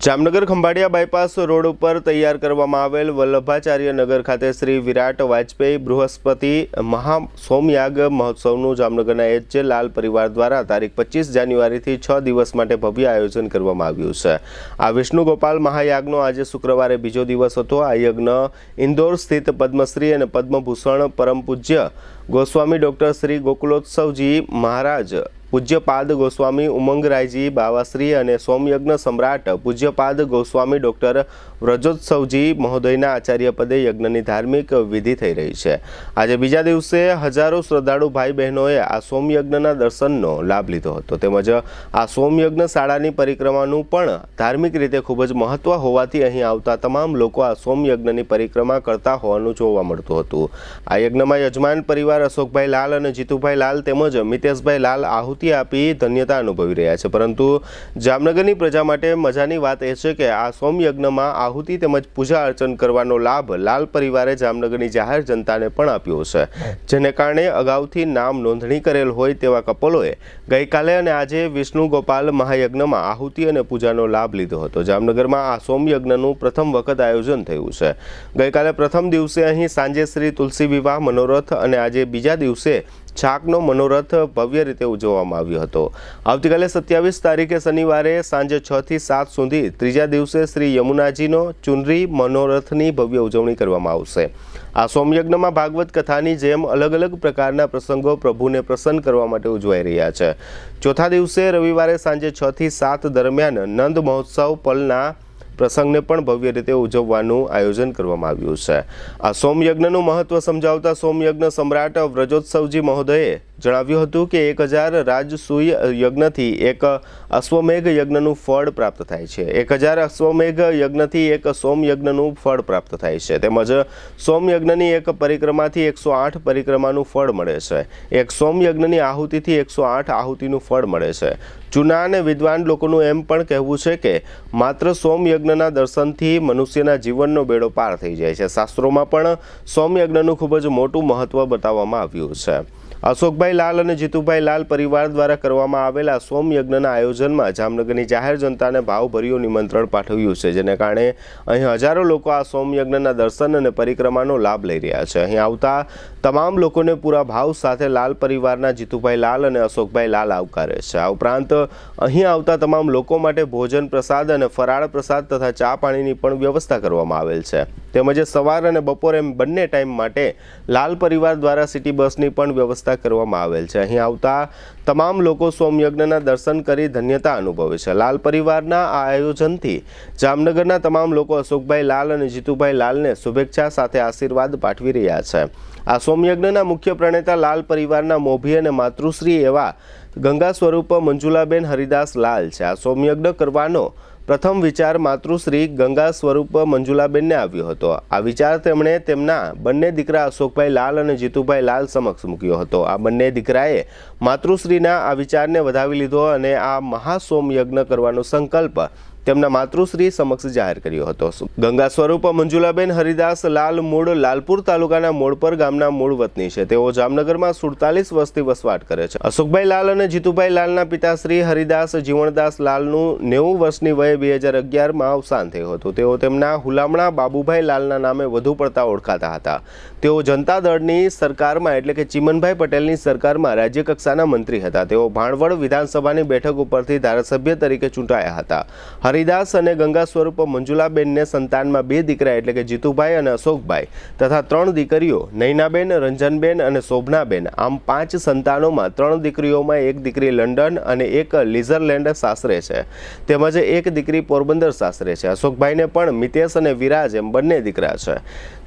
Jamnagar Khambhalia bypass road ઉપર તૈયાર કરવામાં આવેલ વલ્લભાચાર્ય નગર ખાતે શ્રી વિરાટ વાજપેયી બૃહસ્પતિ મહા સોમયાગ મહોત્સવનું જામનગરના એચ લાલ પરિવાર દ્વારા તારીખ 25 જાન્યુઆરીથી 6 દિવસ માટે ભવ્ય આયોજન કરવામાં આવ્યું છે। આ વિષ્ણુ ગોપાલ મહાયાગનો આજે શુક્રવારે બીજો દિવસ હતો। આ યજ્ઞ ઇન્દોર સ્થિત પદ્મશ્રી અને પદ્મભૂષણ પરમ પૂજ્ય ગોસ્વામી ડોક્ટર શ્રી ગોકુલોત્સવજી મહારાજ પૂજ્યપાદ ગોસ્વામી ઉમંગરાયજી બાવાશ્રી અને સોમયજ્ઞ સમ્રાટ પૂજ્યપાદ ગોસ્વામી ડોક્ટર વ્રજોત્સવજી મહોદયના આચાર્ય પદે યજ્ઞની ધાર્મિક વિધિ થઈ રહી છે। આજે બીજા દિવસે હજારો શ્રદ્ધાળુ ભાઈ બહેનોએ આ સોમયજ્ઞના દર્શનનો લાભ લીધો હતો। તેમજ આ સોમયજ્ઞ શાળાની પરિક્રમાનું પણ ધાર્મિક રીતે ખૂબ જ મહત્વ હોવાથી અહીં આવતા તમામ લોકો આ સોમયજ્ઞની પરિક્રમા કરતા હોવાનું જોવા મળતું હતું। આ યજ્ઞમાં યજમાન પરિવાર અશોકભાઈ લાલ અને જીતુભાઈ લાલ તેમજ મિતેશભાઈ લાલ આહુતિ આપી ધન્યતા અનુભવી રહ્યા છે। પરંતુ જામનગરની પ્રજા માટે મજાની વાત એ છે કે આ સોમયજ્ઞમાં આહુતિ તેમજ પૂજા અર્ચન કરવાનો લાભ લાલ પરિવારે જામનગરની જાહેર જનતાને પણ આપ્યો છે, જેને કારણે અગાઉથી નામ નોંધણી કરેલ હોય તેવા કપલોએ ગઈકાલે અને આજે વિષ્ણુ ગોપાલ મહાયજ્ઞમાં આહુતિ અને પૂજાનો લાભ લીધો હતો। જામનગરમાં આ સોમયજ્ઞનું પ્રથમ વખત આયોજન થયું છે। ગઈકાલે પ્રથમ દિવસે અહીં સાંજે શ્રી તુલસી વિવાહ મનોરથ અને આજે બીજા દિવસે છાકનો મનોરથ ભવ્ય રીતે ઉજવવામાં આવ્યો હતો। આવતીકાલે 27 તારીખે શનિવારે સાંજે 6 થી 7 સુધી ત્રીજા દિવસે શ્રી યમુનાજીનો ચુનરી મનોરથની ભવ્ય ઉજવણી કરવામાં આવશે। આ સોમયજ્ઞમાં ભાગવત કથાની જેમ અલગ અલગ પ્રકારના પ્રસંગો પ્રભુને પ્રસન્ન કરવા માટે ઉજવાઈ રહ્યા છે। ચોથા દિવસે રવિવારે સાંજે 6 થી 7 દરમિયાન નંદ મહોત્સવ પલના પ્રસંગને પણ ભવ્ય રીતે ઉજવવાનું આયોજન કરવામાં આવ્યું છે। આ સોમયજ્ઞનું મહત્વ સમજાવતા સોમયજ્ઞ સમ્રાટ વ્રજોત્સવજી મહોદયે જણાવ્યું હતું કે 1000 રાજસૂય યજ્ઞથી એક અશ્વમેઘ યજ્ઞનું ફળ પ્રાપ્ત થાય છે। 1000 અશ્વમેઘ યજ્ઞથી એક સોમયજ્ઞનું ફળ પ્રાપ્ત થાય છે। તેમજ સોમયજ્ઞની એક પરિક્રમાથી 108 પરિક્રમાનું ફળ મળે છે। એક સોમયજ્ઞની આહુતિથી 108 આહુતિનું ફળ મળે છે। જૂના અને વિદ્વાન લોકોનું એમ પણ કહેવું છે કે માત્ર સોમયજ્ઞના દર્શનથી મનુષ્યના જીવનનો બેડો પાર થઈ જાય છે। શાસ્ત્રોમાં પણ સોમયજ્ઞનું ખૂબ જ મોટું મહત્વ બતાવવામાં આવ્યું છે। અશોકભાઈ લાલ અને જીતુભાઈ લાલ પરિવાર દ્વારા કરવામાં આવેલા સોમયજ્ઞના આયોજનમાં જામનગરની જાહેર જનતાને ભાવભર્યું નિમંત્રણ પાઠવ્યું છે, જેને કારણે અહીં હજારો લોકો આ સોમયજ્ઞના દર્શન અને પરિક્રમાનો લાભ લઈ રહ્યા છે। અહીં આવતા તમામ લોકોને પૂરા ભાવ સાથે લાલ પરિવારના જીતુભાઈ લાલ અને અશોકભાઈ લાલ આવકારે છે। આ ઉપરાંત અહીં આવતા તમામ લોકો માટે ભોજન પ્રસાદ અને ફરાળ પ્રસાદ તથા ચા પાણીની પણ વ્યવસ્થા કરવામાં આવેલ છે। તેમજ સવાર અને બપોર એમ બંને ટાઈમ માટે લાલ પરિવાર દ્વારા સિટી બસની પણ વ્યવસ્થા કરવામાં આવેલ છે। અહીં આવતા તમામ લોકો સોમયજ્ઞના દર્શન કરી ધન્યતા અનુભવે છે। લાલ પરિવારના આ આયોજનથી જામનગરના તમામ લોકો અશોકભાઈ લાલ અને જીતુભાઈ લાલને શુભેચ્છા સાથે આશીર્વાદ પાઠવી રહ્યા છે। આ સોમયજ્ઞના મુખ્ય પ્રણેતા લાલ પરિવારના મોભી અને માતૃશ્રી એવા ગંગા સ્વરૂપ મંજુલાબેન હરિદાસ લાલ છે। આ સોમયજ્ઞ કરવાનો પ્રથમ વિચાર માતૃશ્રી ગંગા સ્વરૂપ મંજુલાબેનને આવ્યો હતો। આ વિચાર તેમણે તેમના બંને દીકરા અશોકભાઈ લાલ અને જીતુભાઈ લાલ સમક્ષ મૂક્યો હતો। આ બંને દીકરાએ માતૃશ્રીના આ વિચારને વધાવી લીધો અને આ મહાસોમયજ્ઞ કરવાનો સંકલ્પ તેમના માતૃશ્રી સમક્ષ જાહેર કર્યો હતો। ગંગા સ્વરૂપ મંજુલાબેન હરિદાસ લાલ મૂળ લાલપુર તાલુકાના મોડપર ગામના મૂળ વતની છે। તેઓ જામનગરમાં 47 વર્ષથી વસવાટ કરે છે। અશોકભાઈ લાલ અને જીતુભાઈ લાલના પિતાશ્રી હરિદાસ જીવણદાસ લાલનું 90 વર્ષની વયે 2011માં અવસાન થયું હતું। તેઓ તેમના હુલામણા બાબુભાઈ લાલના નામે વધુ પડતા ઓળખાતા હતા। તેઓ જનતા દળની સરકારમાં એટલે કે ચીમનભાઈ પટેલની સરકારમાં રાજ્ય કક્ષાના મંત્રી હતા। તેઓ ભાણવડ વિધાનસભાની બેઠક ઉપરથી ધારાસભ્ય તરીકે ચૂંટાયા હતા। હરિદાસ અને ગંગા સ્વરૂપ મંજુલાબેનને સંતાનમાં 2 દીકરા એટલે કે જીતુભાઈ અને અશોકભાઈ તથા 3 દીકરીઓ નૈનાબેન, રંજનબેન અને શોભનાબેન, આમ 5 સંતાનોમાં 3 દીકરીઓમાં 1 દીકરી લંડન અને 1 લીઝરલેન્ડ સાસરે છે, તેમજ 1 દીકરી પોરબંદર સાસરે છે। અશોકભાઈને પણ મિતેશ અને વિરાજ એમ બંને દીકરા છે,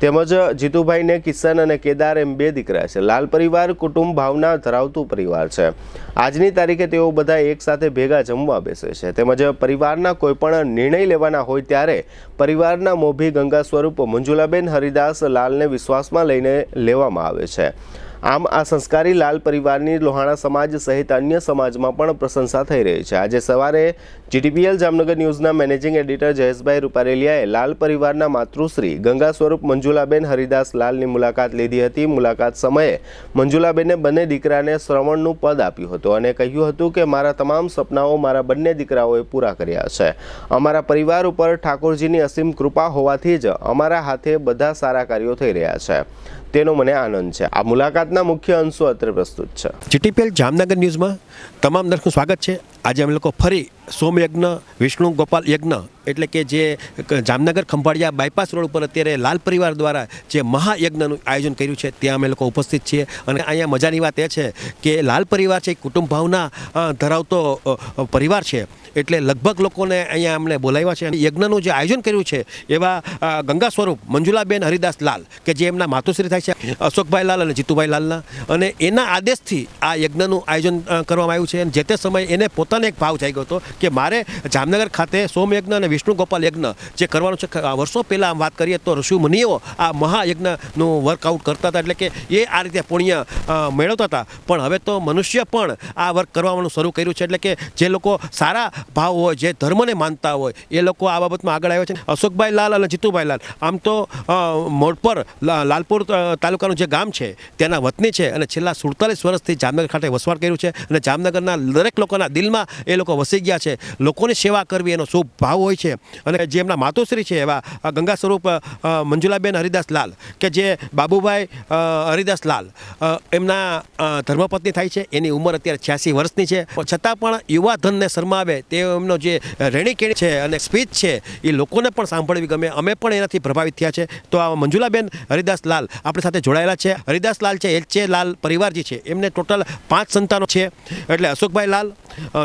તેમજ જીતુભાઈને કિશન અને કેદાર એમ 2 દીકરા છે। લાલ પરિવાર કુટુંબ ભાવના ધરાવતું પરિવાર છે। આજની તારીખે તેઓ બધા એક સાથે ભેગા જમવા બેસે છે, તેમજ પરિવારના કોઈ પણ નિર્ણય લેવાના હોય ત્યારે પરિવારના મોભી ગંગા સ્વરૂપ મંજુલાબેન હરિદાસ લાલને વિશ્વાસમાં લઈને લેવામાં આવે છે। આમ આ સંસ્કારી લાલ પરિવારની લોહાણા સમાજ સહિત અન્ય સમાજમાં પણ પ્રશંસા થઈ રહી છે। આજે સવારે GTPL જામનગર ન્યૂઝના મેનેજિંગ એડિટર જયેશભાઈ રૂપારેલિયાએ લાલ પરિવારના માતૃશ્રી ગંગા સ્વરૂપ મંજુલાબેન હરિદાસ લાલની મુલાકાત લીધી હતી। મુલાકાત સમયે મંજુલાબેને બંને દીકરાને શ્રવણનું પદ આપ્યું હતું અને કહ્યું હતું કે મારા તમામ સપનાઓ મારા બંને દીકરાઓએ પૂરા કર્યા છે। અમારા પરિવાર ઉપર ઠાકોરજીની અસીમ કૃપા હોવાથી જ અમારા હાથે બધા સારા કાર્યો થઈ રહ્યા છે, તેનો મને આનંદ છે। આ મુલાકાતના મુખ્ય અંશો અત્રે પ્રસ્તુત છે। GTPL જામનગર ન્યૂઝમાં તમામ દર્શકોનું સ્વાગત છે। આજે અમે લોકો ફરી સોમયજ્ઞ વિષ્ણુ ગોપાલ યજ્ઞ એટલે કે જે જામનગર ખંભાળિયા બાયપાસ રોડ ઉપર અત્યારે લાલ પરિવાર દ્વારા જે મહાયજ્ઞનું આયોજન કર્યું છે ત્યાં અમે લોકો ઉપસ્થિત છીએ। અને અહીંયા મજાની વાત એ છે કે લાલ પરિવાર છે કુટુંબ ભાવના ધરાવતો પરિવાર છે, એટલે લગભગ લોકોને અહીંયા અમને બોલાવ્યા છે। અને યજ્ઞનું જે આયોજન કર્યું છે એવા ગંગા સ્વરૂપ મંજુલાબેન હરિદાસ લાલ કે જે એમના માતુશ્રી થાય છે અશોકભાઈ લાલ અને જીતુભાઈ લાલના, અને એના આદેશથી આ યજ્ઞનું આયોજન કરવામાં આવ્યું છે। અને જે તે સમયે એને પોતાને એક ભાવ જાગ્યો હતો કે મારે જામનગર ખાતે સોમયજ્ઞ અને વિષ્ણુ ગોપાલ યજ્ઞ જે કરવાનું છે। વર્ષો પહેલાં વાત કરીએ તો ઋષિ મુનિઓ આ મહાયજ્ઞનું વર્કઆઉટ કરતા હતા, એટલે કે એ આ રીતે પુણ્ય મેળવતા હતા, પણ હવે તો મનુષ્ય પણ આ વર્ક કરવાનું શરૂ કર્યું છે। એટલે કે જે લોકો સારા ભાવ હોય, જે ધર્મને માનતા હોય, એ લોકો આ બાબતમાં આગળ આવ્યા છે। અશોકભાઈ લાલ અને જીતુભાઈ લાલ આમ તો મોડપર લાલપુર તાલુકાનું જે ગામ છે તેના વતની છે અને છેલ્લા 47 વર્ષથી જામનગર ખાતે વસવાટ કર્યું છે અને જામનગરના દરેક લોકોના દિલમાં એ લોકો વસી ગયા છે। લોકોની સેવા કરવી એનો શુભ ભાવ હોય છે। અને જે એમના માતુશ્રી છે એવા ગંગા સ્વરૂપ મંજુલાબેન હરિદાસ લાલ કે જે બાબુભાઈ હરિદાસ લાલ એમના ધર્મપત્ની થાય છે, એની ઉંમર અત્યારે 86 વર્ષની છે, છતાં પણ યુવા ધનને શરમાવે તે એમનો જે રહેણીકેણી છે અને સ્પીચ છે એ લોકોને પણ સાંભળવી ગમે। અમે પણ એનાથી પ્રભાવિત થયા છે। તો આ મંજુલાબેન હરિદાસ લાલ આપણી સાથે જોડાયેલા છે। હરિદાસ લાલ છે એચ લાલ પરિવારજી છે, એમને ટોટલ 5 સંતાનો છે, એટલે અશોકભાઈ લાલ,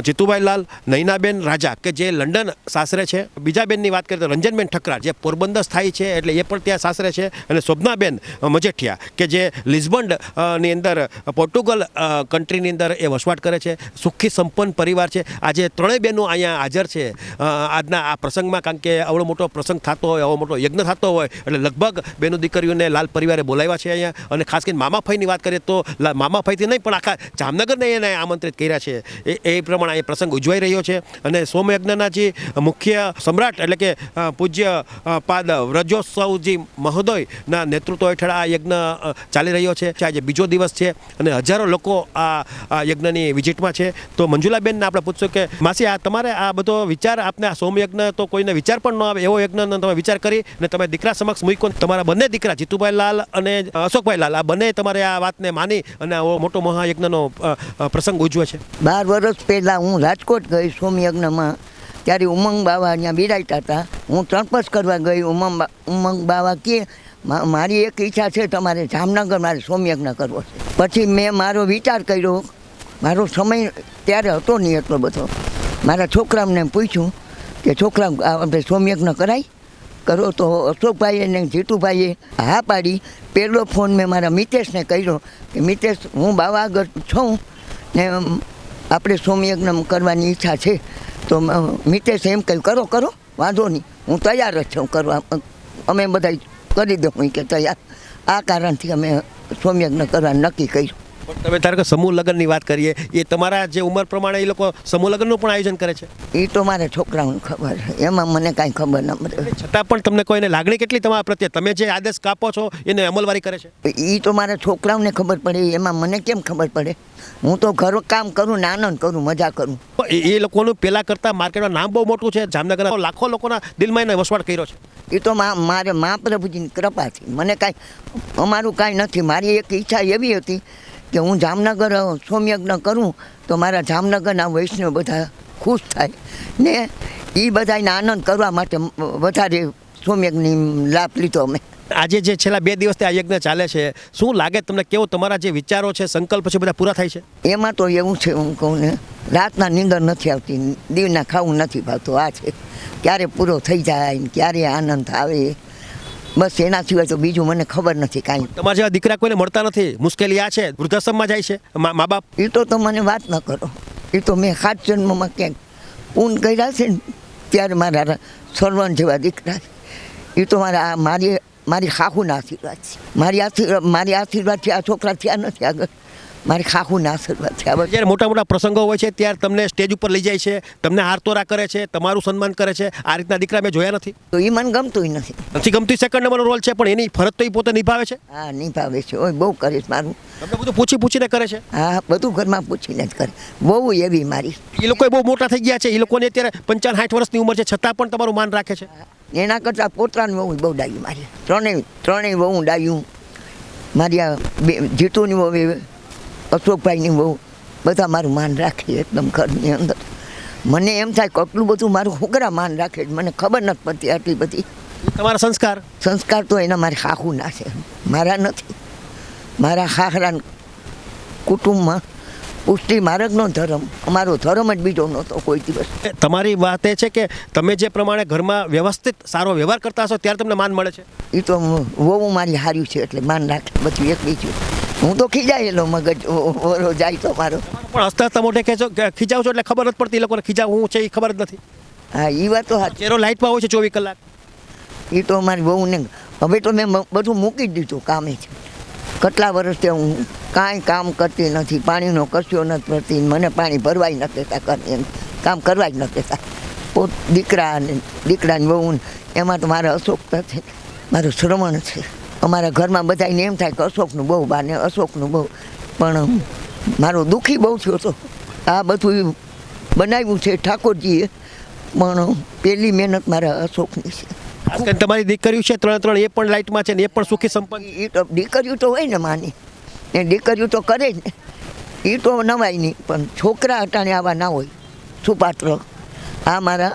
જીતુભાઈ લાલ, નૈનાબેન રાજા કે જે લંડન સાસરે છે, બીજા બેનની વાત કરીએ તો રંજનબેન ઠકરાર જે પોરબંદર સ્થાયી છે એટલે એ પણ ત્યાં સાસરે છે, અને શોભનાબેન મજેઠિયા કે જે લિસ્બન ની અંદર પોર્ટુગલ કન્ટ્રીની અંદર એ વસવાટ કરે છે। સુખી સંપન્ન પરિવાર છે। આજે ત્રણેય બહેનો અહીંયા હાજર છે આજના આ પ્રસંગમાં, કારણ કે આવડો મોટો પ્રસંગ થતો હોય, આવો મોટો યજ્ઞ થતો હોય એટલે લગભગ બહેનો દીકરીઓને લાલ પરિવારે બોલાવ્યા છે અહીંયા। અને ખાસ કરીને મામાભાઈની વાત કરીએ તો મામાભાઈથી નહીં પણ આખા જામનગરને એને આમંત્રિત કર્યા છે। એ પ્રમાણે એ પ્રસંગ ઉજવાઈ રહ્યો છે। અને સોમયજ્ઞના જે મુખ્ય સમ્રાટ એટલે કે પૂજ્ય પાદ વ્રજોત્સવજી મહોદયના નેતૃત્વ હેઠળ આ યજ્ઞ ચાલી રહ્યો છે। આજે બીજો દિવસ છે અને હજારો લોકો આ યજ્ઞની વિઝિટમાં છે। તો મંજુલાબેનને આપણે પૂછશું કે માસી આ તમારે આ બધો વિચાર આપને આ સોમયજ્ઞ તો કોઈને વિચાર પણ ન આવે એવો યજ્ઞનો તમે વિચાર કરી અને તમે દીકરા સમક્ષ મૂક્યો, તમારા બંને દીકરા જીતુભાઈ લાલ અને અશોકભાઈ લાલ આ બંને તમારે આ વાતને માની અને આવો મોટો મહાયજ્ઞનો પ્રસંગ ઉજવે છે। 12 વર્ષ પહેલાં હું રાજકોટ ગઈ સોમયજ્ઞમાં, ત્યારે ઉમંગ બાવા અહીંયા બિરાજતા હતા। હું તણપસ કરવા ગઈ, ઉમંગ બાવા કે મારી એક ઈચ્છા છે તમારે જામનગર મારે સોમયજ્ઞ કરવો છે। પછી મેં મારો વિચાર કર્યો, મારો સમય ત્યારે હતો નહીં એટલો બધો, મારા છોકરાઓને પૂછ્યું કે છોકરા આપણે સોમયજ્ઞ કરો તો અશોકભાઈ અને જીતુભાઈએ હા પાડી। પહેલો ફોન મેં મારા મિતેશને કર્યો કે મિતેશ હું બાવા આગળ છું ને આપણે સોમયજ્ઞ કરવાની ઈચ્છા છે। તો મિતેશ એમ કહ્યું કરો વાંધો નહીં, હું તૈયાર જ છું કરવા, અમે બધા કરી દઉં કે તૈયાર। આ કારણથી અમે સોમયજ્ઞ કરવાનું નક્કી કર્યું। પણ તમે ધારો કે સમૂહ લગ્નની વાત કરીએ, એ તમારા જે ઉંમર પ્રમાણે એ લોકો સમૂહ લગ્નનું પણ આયોજન કરે છે? એ તો મારા છોકરાઓને ખબર, એમાં મને કાંઈ ખબર ન પડે। છતાં પણ તમને કોઈને લાગણી કેટલી તમારા પ્રત્યે, તમે જે આદેશ કાપો છો એને અમલવારી કરે છે? એ તો મારા છોકરાઓને ખબર પડે, એમાં મને કેમ ખબર પડે? હું તો ઘર કામ કરું ને આનંદ કરું, મજા કરું। એ લોકોનું પહેલાં કરતાં માર્કેટમાં નામ બહુ મોટું છે, જામનગરના લાખો લોકોના દિલમાં એને વસવાટ કર્યો છે। એ તો મારે મહાપ્રભુજીની કૃપાથી, મને કાંઈ અમારું કાંઈ નથી। મારી એક ઈચ્છા એવી હતી કે હું જામનગર સોમયજ્ઞ કરું તો મારા જામનગરના વૈષ્ણવ બધા ખુશ થાય ને એ બધાને આનંદ કરવા માટે વધારે સોમયજ્ઞની લાભ લીધો અમે। આજે જે છેલ્લા 2 દિવસથી આ યજ્ઞ ચાલે છે, શું લાગે તમને, કેવો તમારા જે વિચારો છે, સંકલ્પ છે, બધા પૂરા થાય છે? એમાં તો એવું છે, હું કહું ને રાતના નીંદર નથી આવતી, દીવના ખાવું નથી ભાવતું। આ છે ક્યારે પૂરો થઈ જાય, ક્યારે આનંદ આવે, બસ એના સિવાય તો બીજું મને ખબર નથી કાંઈ। તમારા જેવા દીકરા કોઈને મળતા નથી, મુશ્કેલી આ છે, વૃદ્ધાશ્રમમાં જાય છે મા બાપ? એ તો મને વાત ન કરો, એ તો મેં 7 જન્મમાં ક્યાંક પૂન કર્યા છે ને ત્યારે મારા સર્વણ જેવા દીકરા છે। એ તો મારી સાહુના આશીર્વાદ છે, મારી આશીર્વાદથી આ છોકરા થયા નથી આગળ। મારી ખાખુના આશીર્વાદ છે આ બધા. જ્યારે મોટા મોટા પ્રસંગો હોય છે ત્યારે તમને સ્ટેજ ઉપર લઈ જાય છે, તમને હારતોરા કરે છે, તમારું સન્માન કરે છે. આ રીતના દીકરા મેં જોયા નથી. તો એ મને ગમતું નથી. નથી ગમતી સેકન્ડ નંબરનો રોલ છે, પણ એની ફરજ તો એ પોતે નિભાવે છે. હા નિભાવે છે. ઓય બહુ કરે છે મારું. તમને બધું પૂછીને કરે છે. હા બધું ઘરમાં પૂછીને જ કરે. બહુ એવી મારી. એ લોકો બહુ મોટા થઈ ગયા છે, એ લોકોને અત્યારે 55-60 વર્ષની ઉંમર છે, છતાં પણ તમારું માન રાખે છે. એના કરતાં પોતાની વહુ બહુ ડાયું મારી. ત્રણેય વહુ ડાયું. મારી આ જીતુની વહુ, અશોકભાઈની વહુ, બધા મારું માન રાખે એકદમ ઘરની અંદર. મને એમ થાય કે આટલું બધું મારું છોકરા માન રાખે છે. મને ખબર નથી પડતી આટલી બધી. તમારા સંસ્કાર તો એના મારી ખાખુના છે, મારા નથી. મારા ખાખરા કુટુંબમાં પુષ્ટિ માર્ગનો ધર્મ, અમારો ધર્મ જ બીજો નહોતો કોઈ દિવસ. તમારી વાત એ છે કે તમે જે પ્રમાણે ઘરમાં વ્યવસ્થિત સારો વ્યવહાર કરતા હશો ત્યારે તમને માન મળે છે. એ તો વહુ મારી હાર્યું છે એટલે માન રાખે બધું એક બીજું. હું તો ખીજાયેલો મગજ ઓરો જાય તો મારો. પણ હસતા હસતા મોઢે ખીજાવ છો એટલે ખબર નથી પડતી, એ લોકોને ખીજાવ હું છે એ ખબર જ નથી. હા એ વાત તો સાચી. ચહેરો લાઇટમાં હોય છે 24 કલાક. એ તો મારી વહુને હવે તો મેં બધું મૂકી જ દીધું કામે છે. કેટલા વર્ષથી હું કાંઈ કામ કરતી નથી, પાણીનો કસ્યો નથી પડતી, મને પાણી ભરવાય નથી દેતા, કરે કામ કરવા જ નથી દેતા. દીકરાની વહુ એમાં તો મારા અશોક છે, મારું શ્રવણ છે. અમારા ઘરમાં બધાને એમ થાય કે અશોકનું બહુ બાને અશોકનું બહુ, પણ મારો દુઃખી બહુ થયો હતો. આ બધું બનાવ્યું છે ઠાકોરજીએ, પણ પહેલી મહેનત મારા અશોકની છે. ખાસ કરીને તમારી દીકરીઓ છે 3 એ પણ લાઇટમાં છે ને એ પણ સુખી સંપન્ન. એ તો દીકરીઓ તો હોય ને માની, એ દીકરીઓ તો કરે જ ને, એ તો નવાય નહીં. પણ છોકરા અટાણે આવા ના હોય સુપાત્ર. આ મારા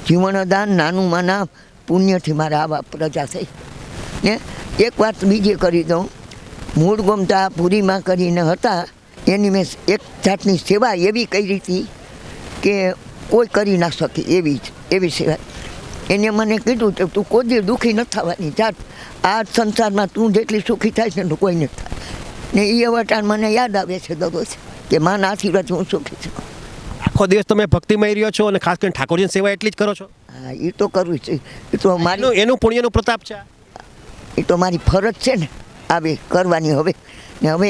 જીવનદાન નાનું માના પુણ્યથી મારા આવા પ્રજા થઈ ને. એક વાત બીજી કરી દઉં, મૂળ ગમતા પુરીમાં કરીને હતા, એની મેં એક જાતની સેવા એવી કરી હતી કે કોઈ કરી ના શકે એવી સેવા. એને મને કીધું કે તું કોઈ દી દુઃખી નથી થવાની જાત, આ સંસારમાં તું જેટલી સુખી થાય છે ને કોઈ નથી થાય. ને એ અવટાણ મને યાદ આવે છે દરરોજ કે માના આશીર્વાદ હું સુખી છું. આખો દિવસ તમે ભક્તિમય રહ્યો છો અને ખાસ કરીને ઠાકોરજીની સેવા એટલી જ કરો છો. હા એ તો કરવું છે. એ તો મારી એનું પુણ્યનું પ્રતાપ છે. એ તો મારી ફરજ છે ને આવી કરવાની. હવે ને હવે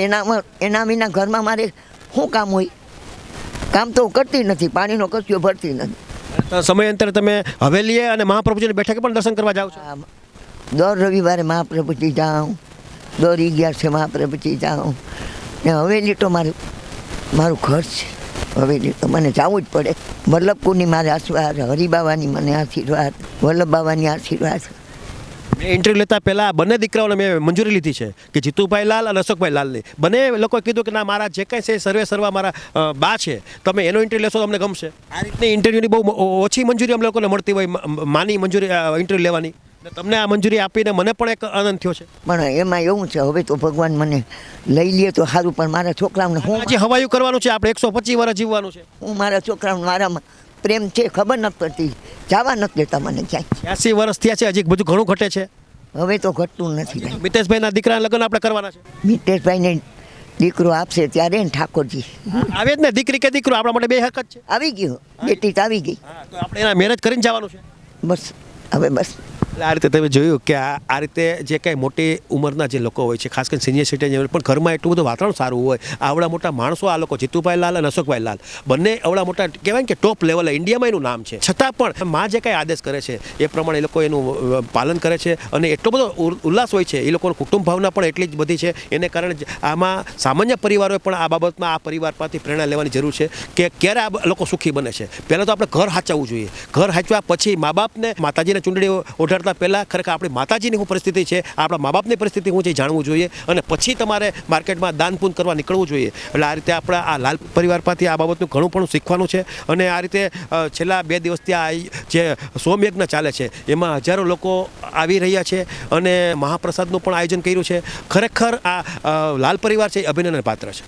એના વિના ઘરમાં મારે શું કામ હોય? કામ તો કરતી નથી, પાણીનો કસ્યો ભરતી નથી. સમયાંતરે તમે હવેલીએ અને મહાપ્રભુજીની બેઠકે પણ દર્શન કરવા જાઓ છો. દર રવિવારે મહાપ્રભુજી જાઉં, દર 11 મહાપ્રભુજી જાઉં. ને હવેલી તો મારું ઘર છે. હવેલી તો મને જવું જ પડે. વલ્લભપુરની મારે આશીર્વાદ, હરિબાવાની મને આશીર્વાદ, વલ્લભ બાવાની આશીર્વાદ. મેં ઇન્ટરવ્યુ લેતા પહેલા બંને દીકરાઓને મેં મંજૂરી લીધી છે કે જીતુભાઈ લાલ અને અશોકભાઈ લાલની. બંને લોકોએ કીધું કે ના મારા જે કાંઈ છે સર્વા મારા બા છે, તમે એનો ઇન્ટરવ્યુ લેશો તો અમને ગમશે. આ રીતની ઇન્ટરવ્યુની બહુ ઓછી મંજૂરી અમને લોકોને મળતી હોય, માની મંજૂરી ઇન્ટરવ્યુ લેવાની. તમને આ મંજૂરી આપીને મને પણ એક આનંદ થયો છે. પણ એમાં એવું છે હવે તો ભગવાન મને લઈ લે તો સારું, પણ મારા છોકરાઓને હજી હવાયું કરવાનું છે, આપણે 125 વર્ષ જીવવાનું છે. હું મારા છોકરાઓને મારામાં પ્રેમ છે ખબર નથી પડતી, જવા નથી દેતા મને ક્યાંય. 80 વર્ષ થયા છે, હજી બધું ઘણું ઘટે છે. હવે તો ઘટતું નથી. મિતેશભાઈના દીકરાના લગ્ન આપણે કરવાના છે. મિતેશભાઈને દીકરો આપશે ત્યારે ને ઠાકોરજી આવે જ ને, દીકરી કે દીકરો આપણા માટે બે હક જ છે. આવી ગયો, બેટી તો આવી ગઈ. તો આપણે એના મેરેજ કરીને જવાનું છે. બસ હવે બસ. એટલે આ રીતે તમે જોયું કે આ રીતે જે કાંઈ મોટી ઉંમરના જે લોકો હોય છે, ખાસ કરીને સિનિયર સિટીઝન, પણ ઘરમાં એટલું બધું વાતાવરણ સારું હોય. આવડા મોટા માણસો આ લોકો જીતુભાઈ લાલ અને અશોકભાઈ લાલ બંને આવડા મોટા કહેવાય કે ટોપ લેવલે ઇન્ડિયામાં એનું નામ છે, છતાં પણ માં જે કાંઈ આદેશ કરે છે એ પ્રમાણે એ લોકો એનું પાલન કરે છે. અને એટલો બધો ઉલ્લાસ હોય છે, એ લોકોની કુટુંબ ભાવના પણ એટલી જ બધી છે. એને કારણે આમાં સામાન્ય પરિવારોએ પણ આ બાબતમાં આ પરિવાર પાસેથી પ્રેરણા લેવાની જરૂર છે કે ક્યારે આ લોકો સુખી બને છે. પહેલાં તો આપણે ઘર સાચવવું જોઈએ. ઘર સાચવ્યા પછી મા બાપને માતાજીને ચૂંટણી ઓઢાડતા પહેલાં ખરેખર આપણી માતાજીની શું પરિસ્થિતિ છે, આપણા મા બાપની પરિસ્થિતિ શું છે જાણવું જોઈએ, અને પછી તમારે માર્કેટમાં દાન પૂન કરવા નીકળવું જોઈએ. એટલે આ રીતે આપણા આ લાલ પરિવાર પાસેથી આ બાબતનું ઘણું પણ શીખવાનું છે. અને આ રીતે છેલ્લા 2 દિવસથી આ જે સોમયજ્ઞ ચાલે છે એમાં હજારો લોકો આવી રહ્યા છે અને મહાપ્રસાદનું પણ આયોજન કર્યું છે. ખરેખર આ લાલ પરિવાર છે એ અભિનંદન પાત્ર છે.